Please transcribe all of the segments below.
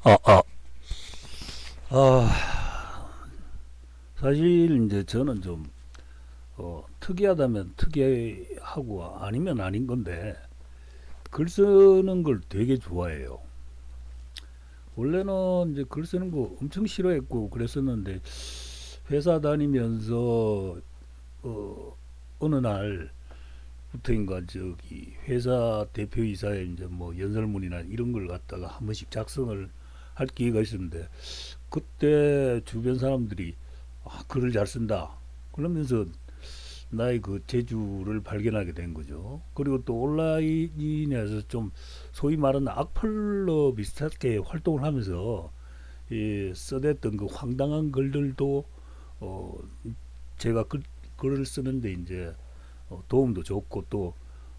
아, 아, 사실 이제 저는 좀 특이하다면 특이하고 아니면 아닌 건데 글 쓰는 걸 되게 좋아해요. 원래는 이제 글 쓰는 거 엄청 싫어했고 그랬었는데 회사 다니면서 어, 어느 날부터인가 저기 회사 대표이사에 이제 뭐 연설문이나 이런 걸 갖다가 한 번씩 작성을 할 기회가 있었는데 그때 주변 사람들이 글을 잘 쓴다 그러면서 나의 그 재주를 발견하게 된 거죠. 그리고 또 온라인에서 좀 소위 말하는 악플러 비슷하게 활동을 하면서 써댔던 그 황당한 글들도 어, 제가 글을 쓰는데 이제 도움도 줬고 또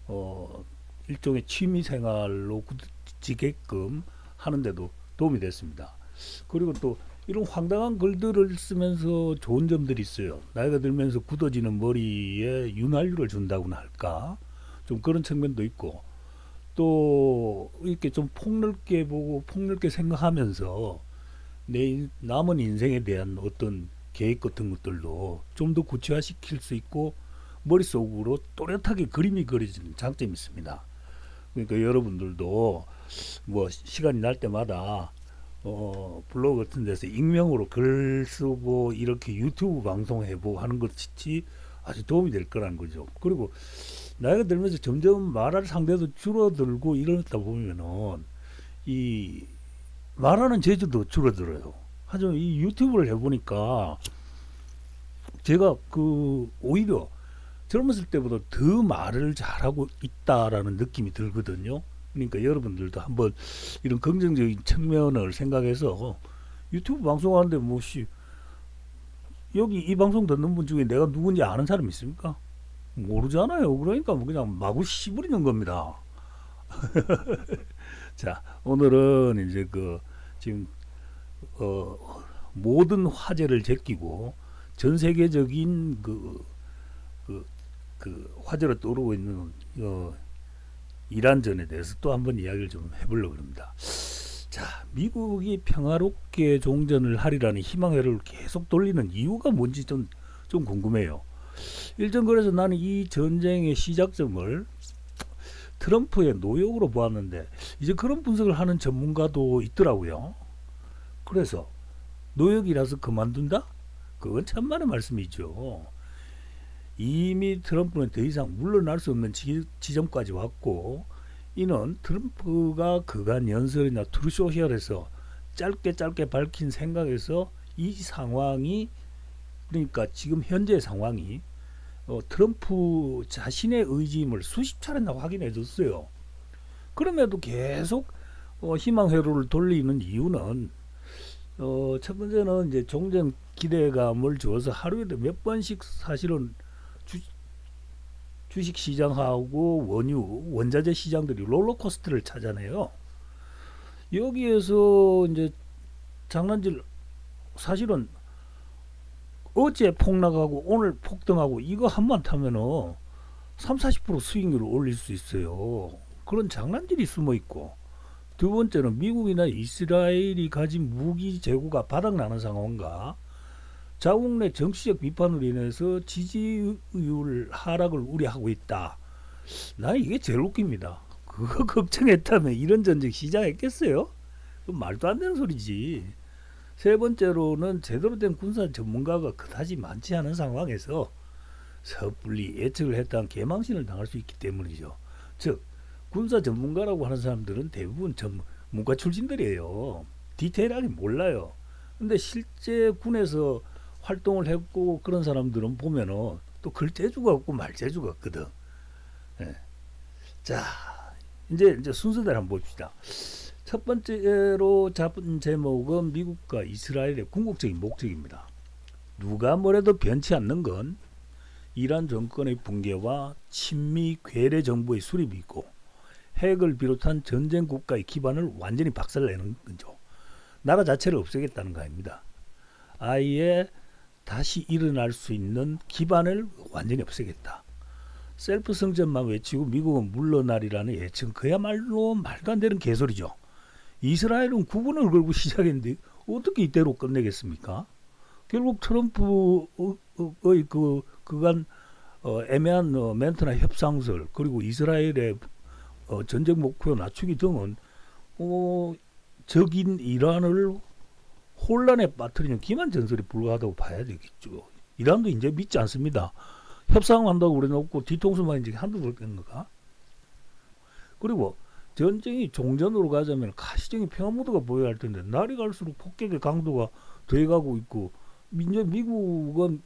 어, 일종의 취미 생활로 굳어지게끔 하는데도 도움이 됐습니다. 그리고 또 이런 황당한 글들을 쓰면서 좋은 점들이 있어요. 나이가 들면서 굳어지는 머리에 윤활유를 준다고나 할까? 좀 그런 측면도 있고 또 이렇게 좀 폭넓게 보고 폭넓게 생각하면서 내 남은 인생에 대한 어떤 계획 같은 것들도 좀 더 구체화시킬 수 있고 머릿속으로 또렷하게 그림이 그려지는 장점이 있습니다. 그러니까 여러분들도 뭐 시간이 날 때마다 블로그 같은 데서 익명으로 글 쓰고 이렇게 유튜브 방송해보고 하는 것이 아주 도움이 될 거라는 거죠. 그리고 나이가 들면서 점점 말할 상대도 줄어들고 이러다 보면은 이 말하는 재주도 줄어들어요. 하지만 이 유튜브를 해보니까 제가 그 오히려 젊었을 때보다 더 말을 잘하고 있다라는 느낌이 들거든요. 그러니까 여러분들도 한번 이런 긍정적인 측면을 생각해서 유튜브 방송하는데 뭐시 여기 이 방송 듣는 분 중에 내가 누군지 아는 사람 있습니까? 모르잖아요. 그러니까 뭐 그냥 마구 씨부리는 겁니다. 자, 오늘은 이제 그 지금 모든 화제를 제끼고 전 세계적인 그, 그 화제로 떠오르고 있는 이란전에 대해서 또 한번 이야기를 좀 해보려고 합니다. 자, 미국이 평화롭게 종전을 하리라는 희망회를 계속 돌리는 이유가 뭔지 좀 궁금해요. 일전 그래서 나는 이 전쟁의 시작점을 트럼프의 노역으로 보았는데 이제 그런 분석을 하는 전문가도 있더라고요. 그래서 노역이라서 그만둔다? 그건 천만의 말씀이죠. 이미 트럼프는 더 이상 물러날 수 없는 지점까지 왔고 이는 트럼프가 그간 연설이나 트루소셜에서 짧게 짧게 밝힌 생각에서 이 상황이 그러니까 지금 현재 상황이 트럼프 자신의 의지임을 수십 차례나 확인해 줬어요. 그럼에도 계속 희망 회로를 돌리는 이유는 첫 번째는 이제 종전 기대감을 줘서 하루에도 몇 번씩 사실은 주, 주식 시장하고 원유, 원자재 시장들이 롤러코스터를 찾아내요. 여기에서 이제 장난질 사실은 어제 폭락하고 오늘 폭등하고 이거 한번 타면은 3, 40% 수익률을 올릴 수 있어요. 그런 장난질이 숨어 있고 두 번째는 미국이나 이스라엘이 가진 무기 재고가 바닥나는 상황과 자국 내 정치적 비판으로 인해서 지지율 하락을 우려하고 있다. 나 이게 제일 웃깁니다. 그거 걱정했다면 이런 전쟁 시작했겠어요? 말도 안 되는 소리지. 세 번째로는 제대로 된 군사 전문가가 그다지 많지 않은 상황에서 섣불리 예측을 했다는 개망신을 당할 수 있기 때문이죠. 즉 군사 전문가라고 하는 사람들은 대부분 전문가 출신들이에요. 디테일하게 몰라요. 근데 실제 군에서 활동을 했고 그런 사람들은 보면은 또 글재주가 없고 말재주가 없거든. 예. 자, 이제 순서대로 한번 봅시다. 첫 번째로 잡은 제목은 미국과 이스라엘의 궁극적인 목적입니다. 누가 뭐래도 변치 않는 건 이란 정권의 붕괴와 친미 괴뢰 정부의 수립이 있고 핵을 비롯한 전쟁 국가의 기반을 완전히 박살내는 거죠. 나라 자체를 없애겠다는 거 아닙니다. 아예 다시 일어날 수 있는 기반을 완전히 없애겠다. 셀프 성전만 외치고 미국은 물러나리라는 예측 그야말로 말도 안 되는 개소리죠. 이스라엘은 구분을 걸고 시작했는데 어떻게 이대로 끝내겠습니까? 결국 트럼프의 그간 애매한 멘트나 협상설 그리고 이스라엘의 전쟁 목표 낮추기 등은 적인 이란을 혼란에 빠뜨리는 기만 전설에 불과하다고 봐야 되겠죠. 이란도 이제 믿지 않습니다. 협상한다고 그래놓고 뒤통수만 이제 한두 번 뺀 거가. 그리고 전쟁이 종전으로 가자면 가시적인 평화 모드가 보여야 할 텐데 날이 갈수록 폭격의 강도가 더해가고 있고 이제 미국은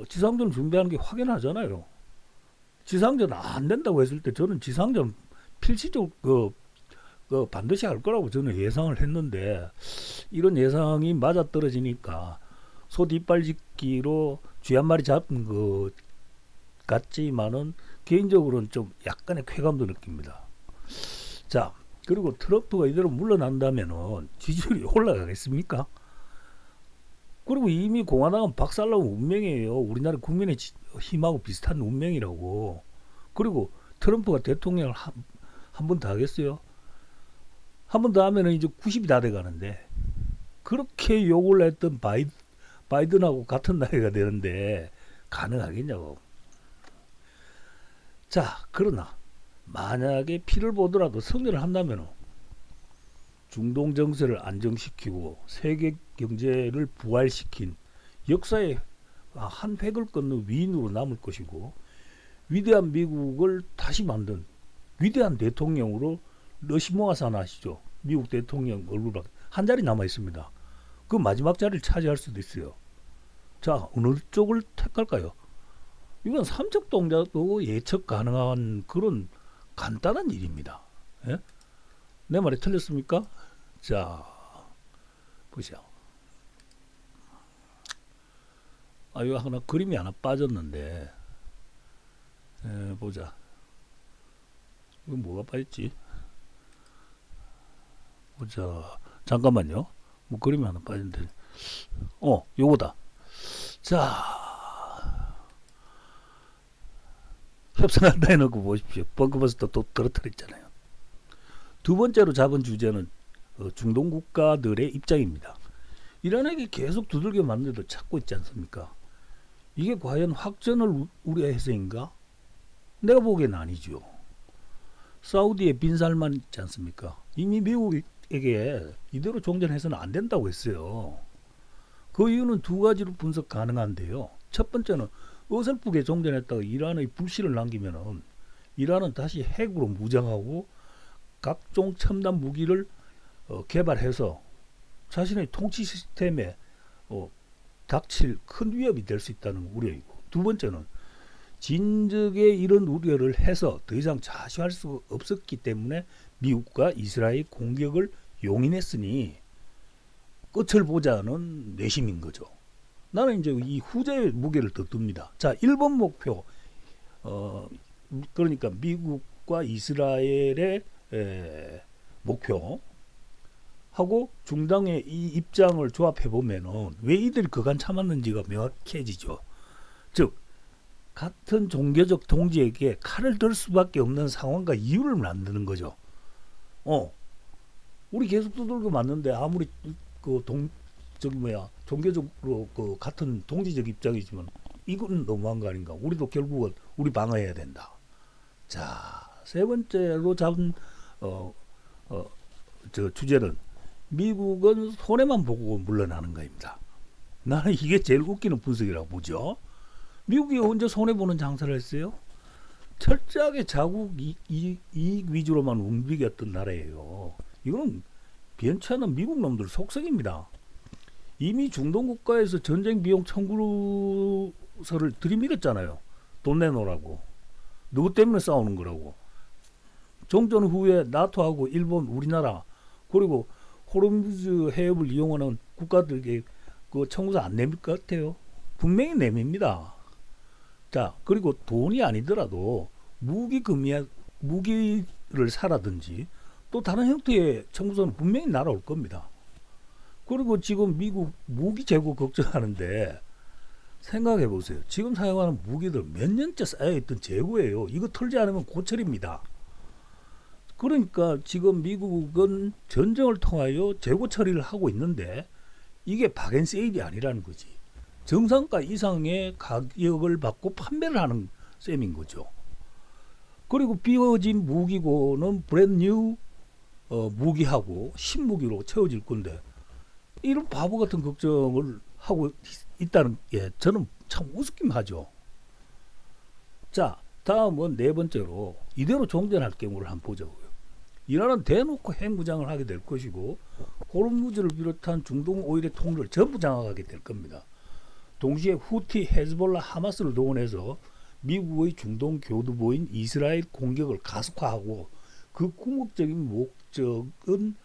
지상전 준비하는 게 확연하잖아요. 지상전 안 된다고 했을 때 저는 지상전 필수적으로 반드시 할 거라고 저는 예상을 했는데 이런 예상이 맞아떨어지니까 소 뒷발짓기로 쥐 한 마리 잡은 것 같지만은 개인적으로는 좀 약간의 쾌감도 느낍니다. 자, 그리고 트럼프가 이대로 물러난다면은 지지율이 올라가겠습니까? 그리고 이미 공화당은 박살나온 운명이에요. 우리나라 국민의 힘하고 비슷한 운명이라고. 그리고 트럼프가 대통령을 한 번 더 하겠어요? 한 번 더 하면은 이제 90이 다 돼가는데 그렇게 욕을 했던 바이든하고 같은 나이가 되는데 가능하겠냐고. 자, 그러나 만약에 피를 보더라도 승리를 한다면 중동 정세를 안정시키고 세계 경제를 부활시킨 역사의 한 획을 끊는 위인으로 남을 것이고 위대한 미국을 다시 만든 위대한 대통령으로 러시모아산 아시죠? 미국 대통령 얼굴 한 자리 남아 있습니다. 그 마지막 자리를 차지할 수도 있어요. 자, 어느 쪽을 택할까요? 이건 삼척 동자도 예측 가능한 그런 간단한 일입니다. 예? 내 말이 틀렸습니까? 자, 보시죠. 이거 하나 그림이 하나 빠졌는데, 보자. 이거 뭐가 빠졌지? 보자. 잠깐만요. 뭐 그림이 하나 빠졌는데, 요거다. 자, 협상한다 해놓고 보십시오. 벙커버스터 또 떨어뜨렸잖아요. 두 번째로 잡은 주제는 중동 국가들의 입장입니다. 이란에게 계속 두들겨 맞는데도 찾고 있지 않습니까? 이게 과연 확전을 우려해서인가? 내가 보기엔 아니죠. 사우디의 빈살만 있지 않습니까? 이미 미국에게 이대로 종전해서는 안 된다고 했어요. 그 이유는 두 가지로 분석 가능한데요. 첫 번째는 어설프게 종전했다가 이란의 불씨를 남기면은 이란은 다시 핵으로 무장하고 각종 첨단 무기를 개발해서 자신의 통치 시스템에 닥칠 큰 위협이 될 수 있다는 우려이고, 두 번째는 진즉에 이런 우려를 해서 더 이상 자시할 수 없었기 때문에 미국과 이스라엘 공격을 용인했으니 끝을 보자는 내심인 거죠. 나는 이제 이 후자의 무게를 더 둡니다. 자, 1번 목표, 그러니까 미국과 이스라엘의 목표 하고 중당의 이 입장을 조합해 보면은 왜 이들이 그간 참았는지가 명확해지죠. 즉 같은 종교적 동지에게 칼을 들 수밖에 없는 상황과 이유를 만드는 거죠. 우리 계속 두들겨 맞는데 아무리 종교적으로 같은 동지적 입장이지만 이건 너무한 거 아닌가? 우리도 결국은 우리 방어해야 된다. 자, 세 번째로 잡은 주제는 미국은 손해만 보고 물러나는 거입니다. 나는 이게 제일 웃기는 분석이라고 보죠. 미국이 언제 손해보는 장사를 했어요? 철저하게 자국 이익 위주로만 움직였던 나라예요. 이건 변치 않은 미국 놈들 속성입니다. 이미 중동 국가에서 전쟁 비용 청구서를 들이밀었잖아요. 돈 내놓으라고. 누구 때문에 싸우는 거라고. 종전 후에 나토하고 일본, 우리나라 그리고 호르무즈 해협을 이용하는 국가들에게 그 청구서 안 내밀 것 같아요. 분명히 내밉니다. 자, 그리고 돈이 아니더라도 무기를 사라든지 또 다른 형태의 청구서는 분명히 날아올 겁니다. 그리고 지금 미국 무기 재고 걱정하는데 생각해 보세요. 지금 사용하는 무기들 몇 년째 쌓여있던 재고예요. 이거 털지 않으면 고철입니다. 그러니까 지금 미국은 전쟁을 통하여 재고 처리를 하고 있는데 이게 박앤세일이 아니라는 거지. 정상가 이상의 가격을 받고 판매를 하는 셈인 거죠. 그리고 비어진 무기고는 브랜뉴 무기하고 신무기로 채워질 건데 이런 바보 같은 걱정을 하고 있다는 게 저는 참 우습긴 하죠. 자, 다음은 네 번째로 이대로 종전할 경우를 한번 보자고요. 이란은 대놓고 핵무장을 하게 될 것이고 호르무즈를 비롯한 중동 오일의 통로를 전부 장악하게 될 겁니다. 동시에 후티, 헤즈볼라, 하마스를 동원해서 미국의 중동 교두보인 이스라엘 공격을 가속화하고 그 궁극적인 목적은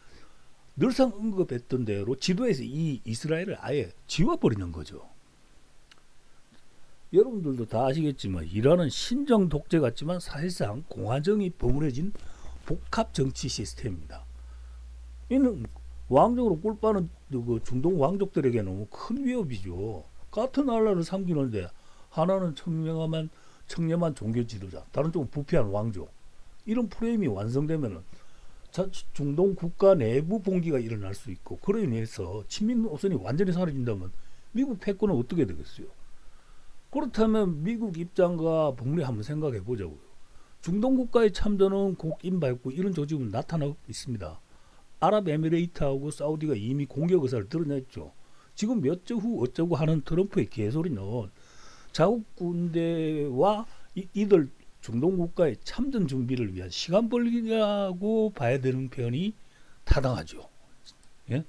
늘상 언급했던 대로 지도에서 이 이스라엘을 아예 지워버리는 거죠. 여러분들도 다 아시겠지만 이란은 신정 독재 같지만 사실상 공화정이 버무려진 복합 정치 시스템입니다. 이는 왕정으로 꿀빠는 그 중동 왕족들에게는 큰 위협이죠. 같은 나라를 섬기는데 하나는 청렴한 종교 지도자, 다른 쪽은 부패한 왕족. 이런 프레임이 완성되면은 중동 국가 내부 봉기가 일어날 수 있고 그로 인해서 친민 노선이 완전히 사라진다면 미국 패권은 어떻게 되겠어요? 그렇다면 미국 입장과 법리 한번 생각해 보자고요. 중동 국가의 참전은 곧 임박했고 이런 조짐은 나타나고 있습니다. 아랍에미레이트하고 사우디가 이미 공격 의사를 드러냈죠. 지금 몇 주 후 어쩌고 하는 트럼프의 개소리는 자국 군대와 이들 중동 국가의 참전 준비를 위한 시간 벌기라고 봐야 되는 편이 타당하죠. 예?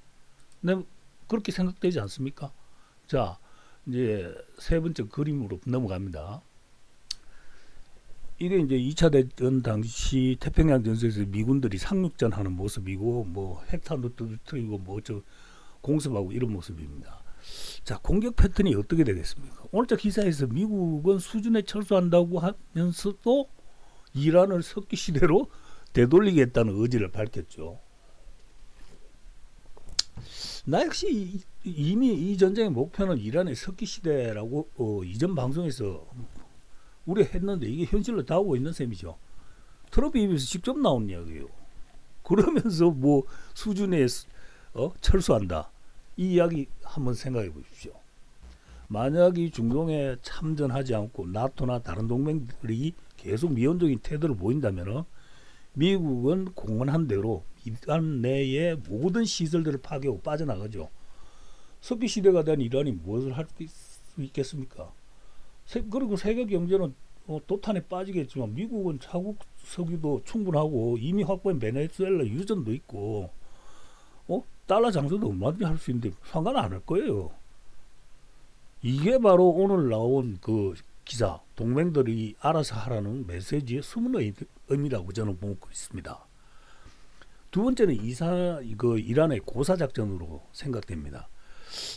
네, 그렇게 생각되지 않습니까? 자, 이제 세 번째 그림으로 넘어갑니다. 이게 이제 2차 대전 당시 태평양 전선에서 미군들이 상륙전하는 모습이고 뭐 핵탄도 터뜨리고 뭐 저 공습하고 이런 모습입니다. 자, 공격 패턴이 어떻게 되겠습니까? 오늘자 기사에서 미국은 수준에 철수한다고 하면서도 이란을 석기 시대로 되돌리겠다는 의지를 밝혔죠. 나 역시 이미 이 전쟁의 목표는 이란의 석기 시대라고 이전 방송에서 우리 했는데 이게 현실로 다가오고 있는 셈이죠. 트럼프 입에서 직접 나온 이야기예요. 그러면서 뭐 수준에 철수한다. 이 이야기 한번 생각해 보십시오. 만약 이 중동에 참전하지 않고 나토나 다른 동맹들이 계속 미온적인 태도를 보인다면 미국은 공언한 대로 이란 내의 모든 시설들을 파괴하고 빠져나가죠. 석기 시대가 된 이란이 무엇을 할 수 있겠습니까? 그리고 세계 경제는 도탄에 빠지겠지만 미국은 자국 석유도 충분하고 이미 확보한 베네수엘라 유전도 있고 달러 장사도 얼마든지 할 수 있는데 상관 안 할 거예요. 이게 바로 오늘 나온 그 기사 동맹들이 알아서 하라는 메시지의 숨은 의미라고 저는 보고 있습니다. 두 번째는 이란의 고사작전으로 생각됩니다.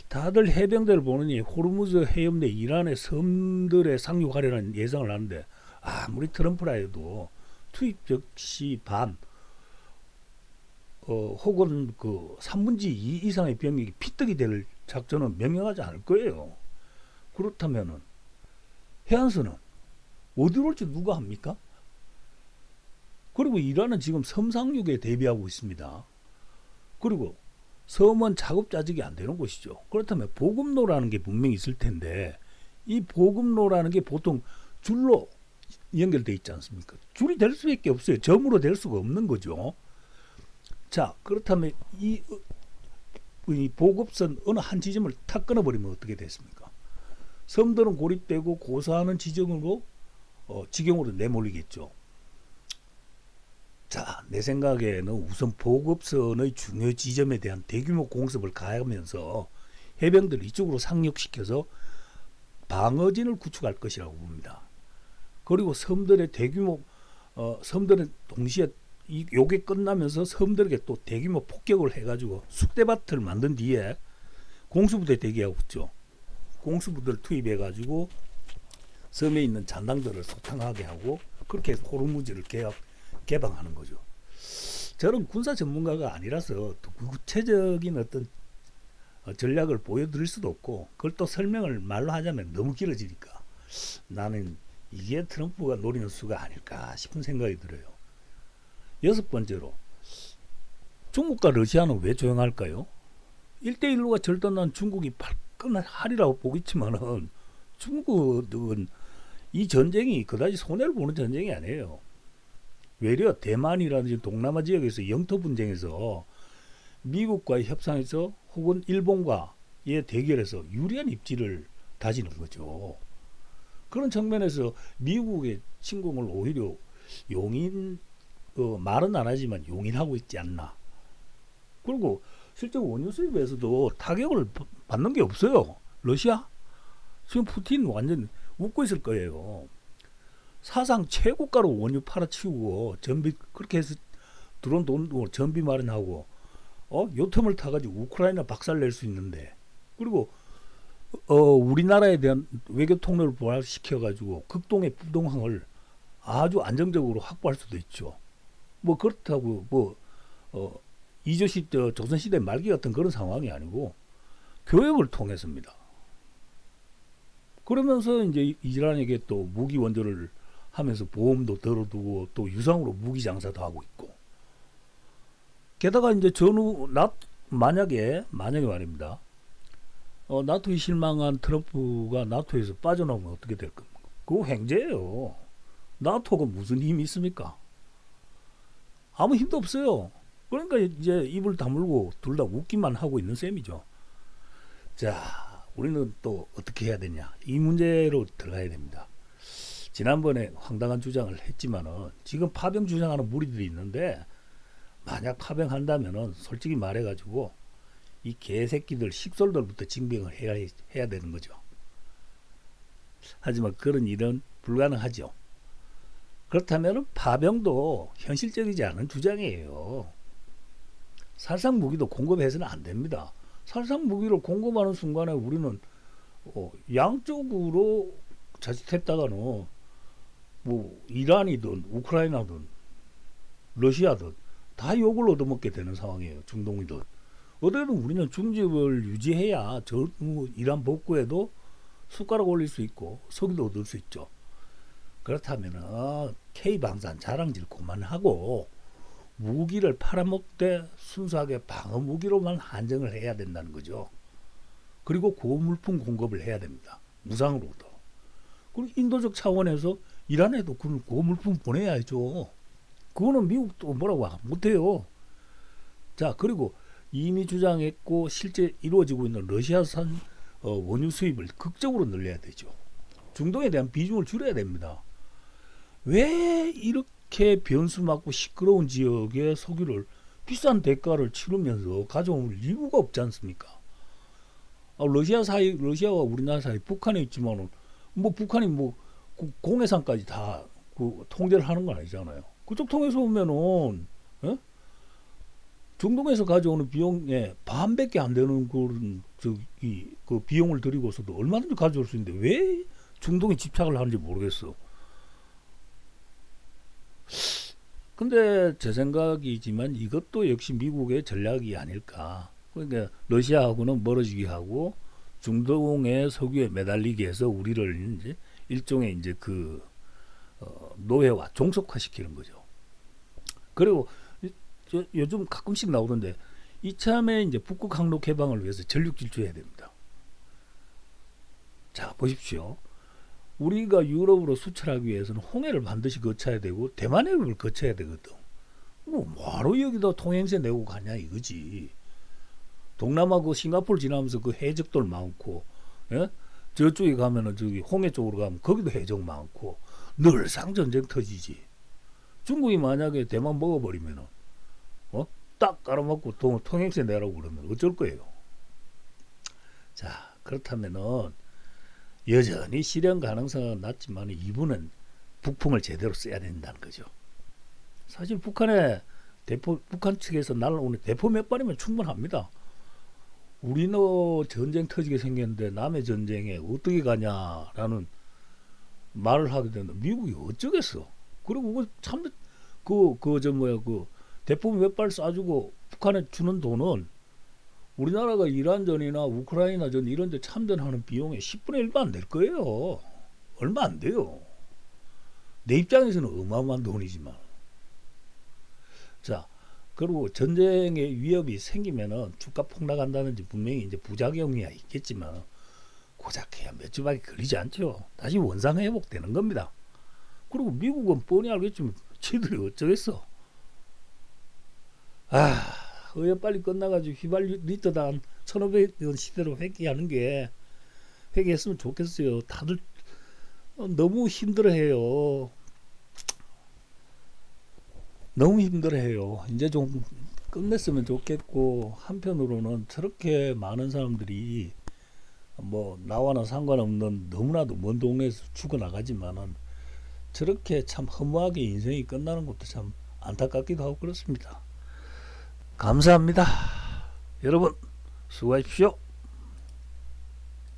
다들 해병대를 보느니 호르무즈 해협 내 이란의 섬들에 상륙하려는 예상을 하는데 아무리 트럼프라 해도 투입 즉시 반 혹은 그 3분의 2 이상의 병력이 피떡이 될 작전은 명령하지 않을 거예요. 그렇다면은 해안선은 어디로 올지 누가 합니까? 그리고 이란은 지금 섬 상륙에 대비하고 있습니다. 그리고 섬은 자급자족이 안 되는 곳이죠. 그렇다면 보급로라는 게 분명히 있을 텐데 이 보급로라는 게 보통 줄로 연결되어 있지 않습니까? 줄이 될 수밖에 없어요. 점으로 될 수가 없는 거죠. 자, 그렇다면 이 보급선 어느 한 지점을 탁 끊어버리면 어떻게 됐습니까? 섬들은 고립되고 고사하는 지경으로 내몰리겠죠. 자, 내 생각에는 우선 보급선의 중요 지점에 대한 대규모 공습을 가하면서 해병들을 이쪽으로 상륙시켜서 방어진을 구축할 것이라고 봅니다. 그리고 섬들의 대규모 섬들은 동시에 요게 끝나면서 섬들에게 또 대규모 폭격을 해가지고 쑥대밭을 만든 뒤에 공수부대 대기하고 있죠. 공수부대를 투입해가지고 섬에 있는 잔당들을 소탕하게 하고 그렇게 호르무즈를 개방하는 거죠. 저는 군사 전문가가 아니라서 구체적인 어떤 전략을 보여드릴 수도 없고 그걸 또 설명을 말로 하자면 너무 길어지니까 나는 이게 트럼프가 노리는 수가 아닐까 싶은 생각이 들어요. 여섯 번째로, 중국과 러시아는 왜 조용할까요? 1대1로가 절단난 중국이 발끈하리라고 보겠지만은 중국은 이 전쟁이 그다지 손해를 보는 전쟁이 아니에요. 외려 대만이라든지 동남아 지역에서 영토 분쟁에서 미국과의 협상에서 혹은 일본과의 대결에서 유리한 입지를 다지는 거죠. 그런 측면에서 미국의 침공을 오히려 용인, 말은 안 하지만 용인하고 있지 않나. 그리고 실제 원유 수입에서도 타격을 받는 게 없어요. 러시아? 지금 푸틴 완전 웃고 있을 거예요. 사상 최고가로 원유 팔아치우고 전비 그렇게 해서 들어온 돈도 전비 마련하고 요 틈을 타가지고 우크라이나 박살낼 수 있는데, 그리고 우리나라에 대한 외교 통로를 부활시켜가지고 극동의 부동항을 아주 안정적으로 확보할 수도 있죠. 뭐 그렇다고 뭐 이조시 조선시대 말기 같은 그런 상황이 아니고 교역을 통해서입니다. 그러면서 이제 이란에게 또 무기 원조를 하면서 보험도 들어두고 또 유상으로 무기 장사도 하고 있고, 게다가 이제 전후 만약에 말입니다. 나토에 실망한 트럼프가 나토에서 빠져나오면 어떻게 될 겁니까? 그거 횡재예요. 나토가 무슨 힘이 있습니까? 아무 힘도 없어요. 그러니까 이제 입을 다물고 둘 다 웃기만 하고 있는 셈이죠. 자, 우리는 또 어떻게 해야 되냐? 이 문제로 들어가야 됩니다. 지난번에 황당한 주장을 했지만은 지금 파병 주장하는 무리들이 있는데, 만약 파병한다면은 솔직히 말해가지고 이 개새끼들 식솔들부터 징병을 해야 되는 거죠. 하지만 그런 일은 불가능하죠. 그렇다면 파병도 현실적이지 않은 주장이에요. 살상 무기도 공급해서는 안 됩니다. 살상 무기를 공급하는 순간에 우리는 양쪽으로 자칫했다가는 뭐 이란이든 우크라이나든 러시아든 다 욕을 얻어먹게 되는 상황이에요. 중동이든. 어쨌든 우리는 중립을 유지해야 이란 복구에도 숟가락 올릴 수 있고 석유도 얻을 수 있죠. 그렇다면 K방산 자랑질 그만하고 무기를 팔아먹되 순수하게 방어 무기로만 한정을 해야 된다는 거죠. 그리고 고물품 공급을 해야 됩니다. 무상으로도. 그리고 인도적 차원에서 이란에도 그 고물품 보내야죠. 그거는 미국도 뭐라고 못해요. 자, 그리고 이미 주장했고 실제 이루어지고 있는 러시아산 원유 수입을 극적으로 늘려야 되죠. 중동에 대한 비중을 줄여야 됩니다. 왜 이렇게 변수 많고 시끄러운 지역의 석유를 비싼 대가를 치르면서 가져올 이유가 없지 않습니까? 러시아와 우리나라 사이 북한에 있지만은 뭐 북한이 뭐 공해상까지 다 통제를 하는 건 아니잖아요. 그쪽 통해서 오면은 중동에서 가져오는 비용의 반밖에 안 되는 그 비용을 들이고서도 얼마든지 가져올 수 있는데 왜 중동에 집착을 하는지 모르겠어. 근데 제 생각이지만 이것도 역시 미국의 전략이 아닐까. 그러니까 러시아하고는 멀어지게 하고 중동의 석유에 매달리게 해서 우리를 이제 일종의 이제 노예화, 종속화시키는 거죠. 그리고 요즘 가끔씩 나오던데 이참에 이제 북극 항로 개방을 위해서 전력 질주해야 됩니다. 자, 보십시오. 우리가 유럽으로 수출하기 위해서는 홍해를 반드시 거쳐야 되고 대만해협을 거쳐야 되거든. 뭐하러 여기다 통행세 내고 가냐 이거지. 동남아 싱가포르 지나면서 해적들 많고, 예? 저쪽에 가면은 저기 홍해 쪽으로 가면 거기도 해적 많고 늘상 전쟁 터지지. 중국이 만약에 대만 먹어버리면은 딱 깔아먹고 통행세 내라고 그러면 어쩔 거예요. 자, 그렇다면은 여전히 실현 가능성은 낮지만 이분은 북풍을 제대로 써야 된다는 거죠. 사실 북한 측에서 날아오는 대포 몇 발이면 충분합니다. 우리는 전쟁 터지게 생겼는데 남의 전쟁에 어떻게 가냐라는 말을 하게 되는데 미국이 어쩌겠어. 그리고 대포 몇 발 쏴주고 북한에 주는 돈은 우리나라가 이란전이나 우크라이나전 이런 데 참전하는 비용의 10분의 1도 안 될 거예요. 얼마 안 돼요. 내 입장에서는 어마어마한 돈이지만. 자, 그리고 전쟁의 위협이 생기면은 주가 폭락한다든지 분명히 이제 부작용이 있겠지만 고작해야 몇 주밖에 걸리지 않죠. 다시 원상 회복되는 겁니다. 그리고 미국은 뻔히 알겠지만 쟤들이 어쩌겠어. 의회 빨리 끝나가지고 휘발유 리터당 1,500원 시대로 회귀했으면 좋겠어요. 다들 너무 힘들어해요. 너무 힘들어해요. 이제 좀 끝냈으면 좋겠고, 한편으로는 저렇게 많은 사람들이 뭐 나와는 상관없는 너무나도 먼 동네에서 죽어나가지만은 저렇게 참 허무하게 인생이 끝나는 것도 참 안타깝기도 하고 그렇습니다. 감사합니다. 여러분 수고하십시오.